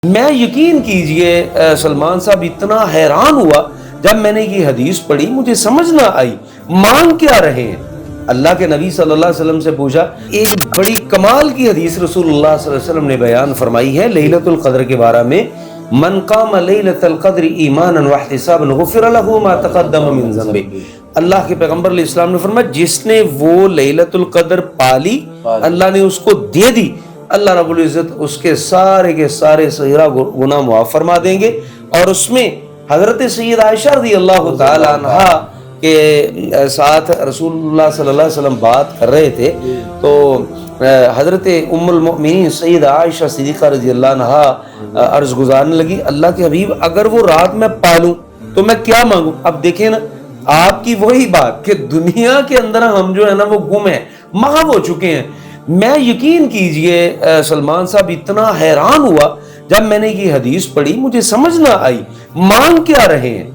میں یقین کیجئے سلمان صاحب اتنا حیران ہوا جب میں نے یہ حدیث پڑھی، مجھے سمجھ نہ آئی مانگ کیا رہے ہیں۔ اللہ کے نبی صلی اللہ علیہ وسلم سے پوچھا، ایک بڑی کمال کی حدیث رسول اللہ صلی اللہ علیہ وسلم نے بیان فرمائی ہے لیلۃ القدر کے بارے میں، من قام لیلۃ القدر ایمانا واحتسابا غفر له ما تقدم من ذنبه۔ اللہ کے پیغمبر علیہ السلام نے فرمایا جس نے وہ لیلۃ القدر پالی، اللہ نے اس کو دے دی، اللہ رب العزت اس کے سارے صغیرہ گناہ معاف فرما دیں گے۔ اور اس میں حضرت سید عائشہ رضی اللہ تعالی عنہا کے ساتھ رسول اللہ صلی اللہ علیہ وسلم بات کر رہے تھے، تو حضرت ام المؤمنین سید عائشہ صدیقہ رضی اللہ عنہا عرض گزارنے لگی، اللہ کے حبیب اگر وہ رات میں پالوں تو میں کیا مانگوں؟ اب دیکھیں نا آپ کی وہی بات کہ دنیا کے اندر ہم جو ہے نا وہ گم ہیں، محو ہو چکے ہیں۔ میں یقین کیجئے سلمان صاحب اتنا حیران ہوا جب میں نے یہ حدیث پڑھی، مجھے سمجھ نہ آئی مانگ کیا رہے ہیں۔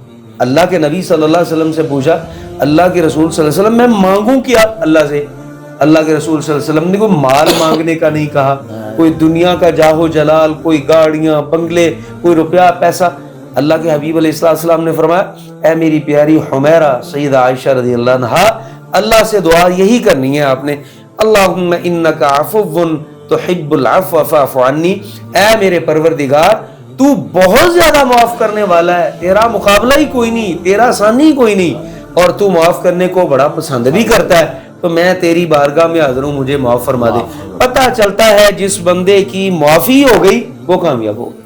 اللہ کے نبی صلی اللہ علیہ وسلم سے پوچھا، اللہ کے رسول صلی اللہ علیہ وسلم میں مانگوں کیا اللہ سے؟ اللہ کے رسول صلی اللہ علیہ وسلم نے کوئی مال مانگنے کا نہیں کہا، کوئی دنیا کا جاہ و جلال، کوئی گاڑیاں بنگلے، کوئی روپیہ پیسہ۔ اللہ کے حبیب علیہ السلام نے فرمایا، اے میری پیاری حمیرہ سیدہ عائشہ رضی اللہ عنہا، اللہ سے دعا یہی کرنی ہے آپ نے، اللہم انک عفو تحب العفو فاعف عنی، اے میرے پروردگار تو بہت زیادہ معاف کرنے والا ہے، تیرا مقابلہ ہی کوئی نہیں، تیرا ثانی ہی کوئی نہیں، اور تو معاف کرنے کو بڑا پسند بھی کرتا ہے، تو میں تیری بارگاہ میں حاضر ہوں، مجھے معاف فرما دے۔ پتہ چلتا ہے جس بندے کی معافی ہو گئی وہ کامیاب ہو گئی۔